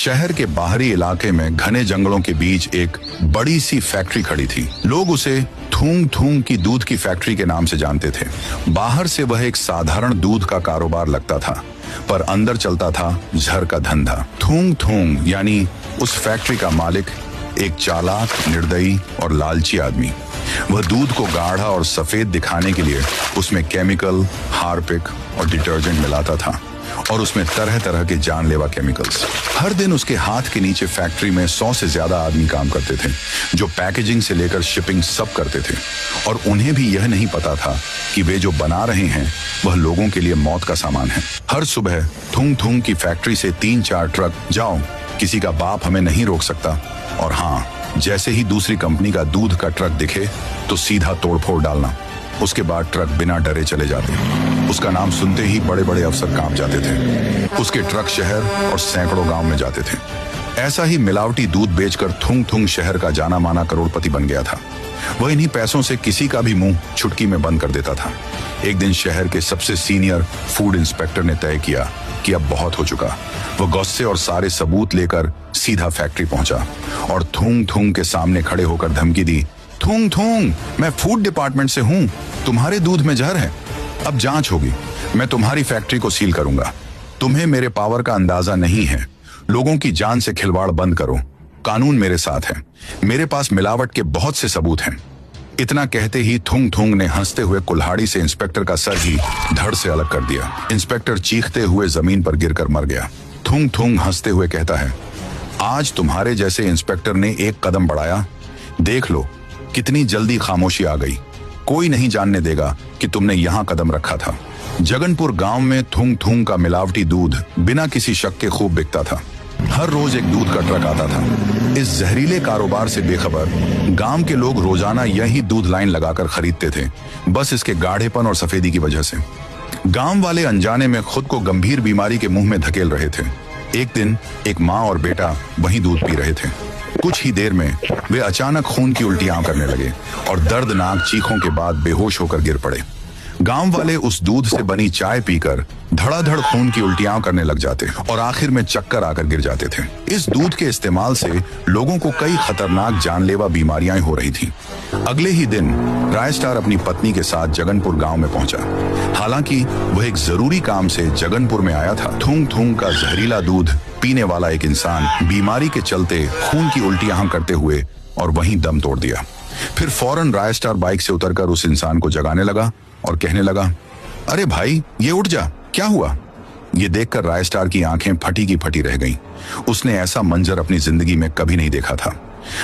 शहर के बाहरी इलाके में घने जंगलों के बीच एक बड़ी सी फैक्ट्री खड़ी थी। लोग उसे थूंग थूंग की दूध की फैक्ट्री के नाम से जानते थे। बाहर से वह एक साधारण दूध का कारोबार लगता था, पर अंदर चलता था झर का धंधा। थूंग थूंग यानी उस फैक्ट्री का मालिक एक चालाक, निर्दयी और लालची आदमी। वह दूध को गाढ़ा और सफेद दिखाने के लिए उसमें केमिकल, हार्पिक और डिटर्जेंट मिलाता था, और उसमें तरह तरह के जानलेवा केमिकल्स। हर दिन उसके हाथ के नीचे फैक्ट्री में 100 से ज्यादा आदमी काम करते थे, जो पैकेजिंग से लेकर शिपिंग सब करते थे। और उन्हें भी यह नहीं पता था कि वे जो बना रहे हैं वह लोगों के लिए मौत का सामान है। हर सुबह थूंग थूंग की फैक्ट्री से 3-4 ट्रक, जाओ, किसी का बाप हमें नहीं रोक सकता। और हाँ, जैसे ही दूसरी कंपनी का दूध का ट्रक दिखे तो सीधा तोड़फोड़ डालना। उसके बाद ट्रक बिना डरे चले जाते। उसका नाम सुनते ही बड़े बड़े अफसर कांप जाते थे। उसके ट्रक शहर और सैकड़ों गांव में जाते थे। ऐसा ही मिलावटी दूध बेचकर थुंग थुंग शहर का जाना माना करोड़पति बन गया था। वह इन्हीं पैसों से किसी का भी मुंह चुटकी में बंद कर देता था। एक दिन शहर के सबसे सीनियर फूड इंस्पेक्टर ने तय किया कि अब बहुत हो चुका। वह गुस्से और सारे सबूत लेकर सीधा फैक्ट्री पहुंचा और थूंग थूंग के सामने खड़े होकर धमकी दी, थूंग थूंग, मैं फूड डिपार्टमेंट से हूं, तुम्हारे दूध में जहर है, अब जांच होगी, मैं तुम्हारी फैक्ट्री को सील करूंगा। तुम्हें मेरे पावर का अंदाजा नहीं है। लोगों की जान से खिलवाड़ बंद करो, कानून मेरे साथ है, मेरे पास मिलावट के बहुत से सबूत हैं। इतना कहते ही थुंग थुंग ने हंसते हुए कुल्हाड़ी से इंस्पेक्टर का सर ही धड़ से अलग कर दिया। इंस्पेक्टर चीखते हुए जमीन पर गिरकर मर गया। थुंग थुंग हंसते हुए कहता है, आज तुम्हारे जैसे इंस्पेक्टर ने एक कदम बढ़ाया, देख लो कितनी जल्दी खामोशी आ गई। कोई नहीं जानने देगा कि तुमने यहाँ कदम रखा था। जगनपुर गांव में थुंग थुंग का मिलावटी दूध बिना किसी शक के खूब बिकता था। हर रोज एक दूध का ट्रक आता था। इस जहरीले कारोबार से बेखबर गांव के लोग रोजाना यही दूध लाइन लगाकर खरीदते थे, बस इसके गाढ़ेपन और सफेदी की वजह से। गांव वाले अनजाने में खुद को गंभीर बीमारी के मुंह में धकेल रहे थे। एक दिन एक माँ और बेटा वहीं दूध पी रहे थे। कुछ ही देर में वे अचानक खून की उल्टियां करने लगे और दर्दनाक चीखों के बाद बेहोश होकर गिर पड़े। गांव वाले उस दूध से बनी चाय पीकर धड़ाधड़ खून की उल्टियां करने लग जाते और आखिर में चक्कर आकर गिर जाते थे। इस दूध के इस्तेमाल से लोगों को कई खतरनाक जानलेवा बीमारियां हो रही थीं। अगले ही दिन राय स्टार अपनी पत्नी के साथ जगनपुर गांव में पहुंचा। हालांकि वह एक जरूरी काम से जगनपुर में आया था। थूंग थूंग का जहरीला दूध पीने वाला एक इंसान बीमारी के चलते खून की उल्टियां करते हुए और वहीं दम तोड़ दिया। फिर फौरन राय स्टार बाइक से उतरकर उस इंसान को जगाने लगा और कहने लगा, अरे भाई, ये उठ जा, क्या हुआ? ये देखकर राय स्टार की आंखें फटी की फटी रह गईं। उसने ऐसा मंजर अपनी जिंदगी में कभी नहीं देखा था।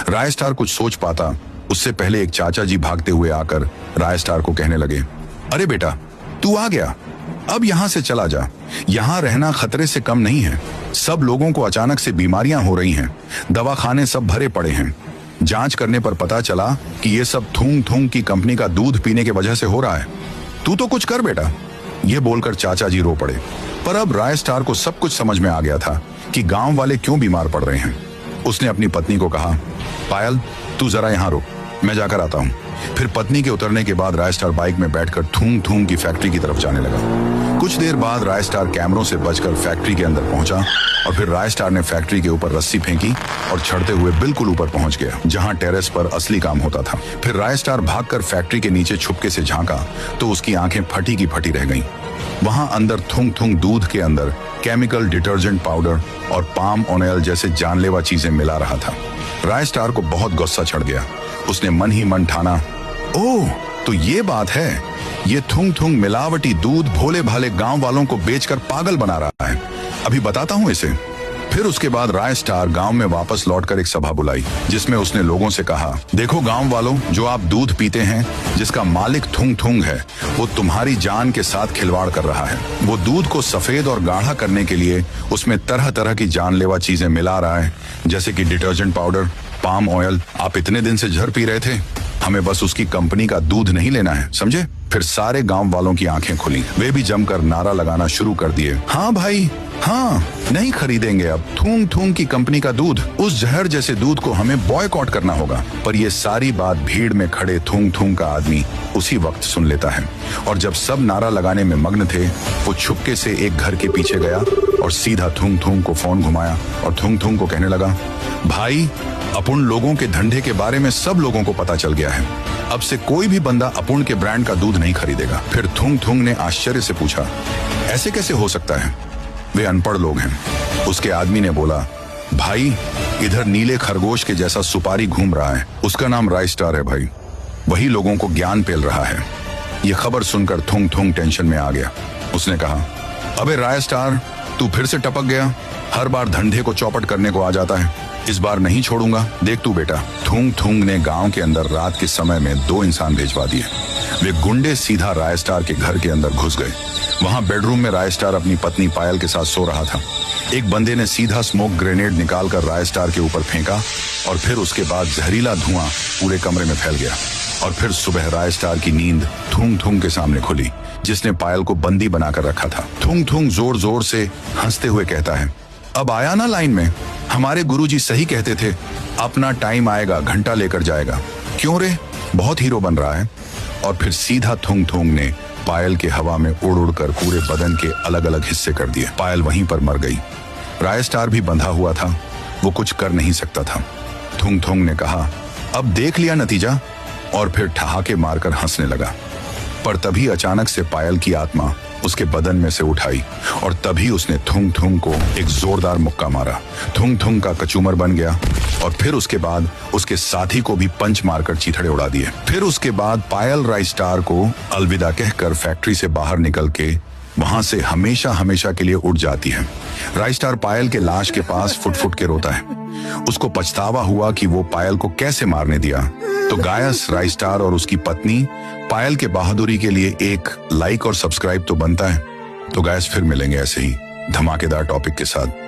राय स्टार कुछ सोच पाता उससे पहले एक चाचा जी भागते हुए आकर राय स्टार को कहने लगे, अरे बेटा, तू आ गया, अब यहाँ से चला जा। यहाँ रहना खतरे से कम नहीं है। सब लोगों को अचानक से बीमारियां हो रही हैं, दवाखाने सब भरे पड़े हैं। जांच करने पर पता चला कि ये सब थूंग थूंग की कंपनी का दूध पीने की वजह से हो रहा है। तू तो कुछ कर बेटा। ये बोलकर चाचा जी रो पड़े। पर अब राय स्टार को सब कुछ समझ में आ गया था कि गांव वाले क्यों बीमार पड़ रहे हैं। उसने अपनी पत्नी को कहा, पायल, तू जरा यहाँ रुक, मैं जाकर आता हूँ। फिर पत्नी के उतरने के बाद राय स्टार बाइक में बैठकर थूंग थूंग की फैक्ट्री की तरफ जाने लगा। कुछ देर बाद राय स्टार कैमरों से बचकर फैक्ट्री के अंदर पहुंचा और फिर राय स्टार ने फैक्ट्री के ऊपर रस्सी फेंकी और चढ़ते हुए बिल्कुल ऊपर पहुंच गया, जहां टेरेस पर असली काम होता था। फिर राय स्टार भागकर फैक्ट्री के नीचे छुपके से झांका तो उसकी आंखें फटी की फटी रह गईं। वहां अंदर थुंग थुंग दूध के अंदर केमिकल, डिटर्जेंट पाउडर और पाम ऑयल जैसे जानलेवा चीजें मिला रहा था। राय स्टार को बहुत गुस्सा चढ़ गया। उसने मन ही मन ठाना, ओह, तो ये बात है, ये थुंग थुंग मिलावटी दूध भोले भाले गांव वालों को बेचकर पागल बना रहा है। अभी बताता हूं इसे। फिर उसके बाद राय स्टार गांव में वापस लौटकर एक सभा बुलाई, जिसमें उसने लोगों से कहा, देखो गांव वालों, जो आप दूध पीते हैं, जिसका मालिक थुंग थुंग है, वो तुम्हारी जान के साथ खिलवाड़ कर रहा है। वो दूध को सफेद और गाढ़ा करने के लिए उसमें तरह तरह की जानलेवा चीजें मिला रहा है, जैसे कि डिटर्जेंट पाउडर, पाम ऑयल। आप इतने दिन से जहर पी रहे थे, हमें बस उसकी कंपनी का दूध नहीं लेना है, समझे? फिर सारे गांव वालों की आंखें खुली। वे भी जमकर नारा लगाना शुरू कर दिए, हाँ भाई हाँ, नहीं खरीदेंगे अब थूंग थूंग की कंपनी का दूध। उस जहर जैसे दूध को हमें बॉयकॉट करना होगा। पर ये सारी बात भीड़ में खड़े थूंग थूंग का आदमी उसी वक्त सुन लेता है। और जब सब नारा लगाने में मग्न थे, वो छुपके से एक घर के पीछे गया और सीधा थूंग थूंग को फोन घुमाया और थूंग थूंग को कहने लगा, भाई अपूर्ण लोगों के धंधे के बारे में सब लोगों को पता चल गया है। अब से कोई भी बंदा अपूर्ण के ब्रांड का दूध नहीं खरीदेगा। फिर थूंग थूंग ने आश्चर्य से पूछा, ऐसे कैसे हो सकता है? वे अनपढ़ लोग हैं। उसके आदमी ने बोला, भाई इधर नीले खरगोश के जैसा सुपारी घूम रहा है, उसका नाम रायस्टार है भाई, वही लोगों को ज्ञान पेल रहा है। यह खबर सुनकर थूंग थूंग टेंशन में आ गया। उसने कहा, अबे रायस्टार, तू फिर से टपक गया। हर बार धंधे को चौपट करने को आ जाता है। इस बार नहीं छोड़ूंगा, देख तू बेटा। थूंग थूंग ने गांव के अंदर रात के समय में 2 इंसान भेजवा दिए। वे गुंडे सीधा रायस्टार के घर के अंदर घुस गए। वहां बेडरूम में रायस्टार अपनी पत्नी पायल के साथ सो रहा था। एक बंदे ने सीधा स्मोक ग्रेनेड निकालकर रायस्टार के ऊपर फेंका और फिर उसके बाद जहरीला धुआं पूरे कमरे में फैल गया। और फिर सुबह रायस्टार की नींद थूंग थूंग के सामने खुली, जिसने पायल को बंदी बनाकर रखा था। थूंग थूंग जोर जोर से हंसते हुए कहता है, अब आया ना लाइन में? हमारे गुरुजी सही कहते थे, अपना टाइम आएगा घंटा लेकर जाएगा। क्यों रे, बहुत हीरो बन रहा है। और फिर सीधा थूंग थूंग ने पायल के हवा में उड़ उड़ कर पूरे बदन के अलग अलग हिस्से कर दिए। पायल वहीं पर मर गई। रायस्टार भी बंधा हुआ था, वो कुछ कर नहीं सकता था। थूंग थूंग ने कहा, अब देख लिया नतीजा, और फिर ठहाके मारकर हंसने लगा। पर तभी अचानक से पायल की आत्मा उसके बदन में से उठाई और तभी उसने थूंग थूंग को एक जोरदार मुक्का मारा। थूंग थूंग का कचूमर बन गया और फिर उसके बाद उसके साथी को भी पंच मारकर चीथड़े उड़ा दिए। फिर उसके बाद पायल रायस्टार को अलविदा कहकर फैक्ट्री से बाहर निकल के वहां से हमेशा हमेशा के लिए उड़ जाती है। रायस्टार पायल के लाश के पास फुट फुट के रोता है। उसको पछतावा हुआ कि वो पायल को कैसे मारने दिया। तो गायस, रायस्टार और उसकी पत्नी पायल के बहादुरी के लिए एक लाइक और सब्सक्राइब तो बनता है। तो गायस, फिर मिलेंगे ऐसे ही धमाकेदार टॉपिक के साथ।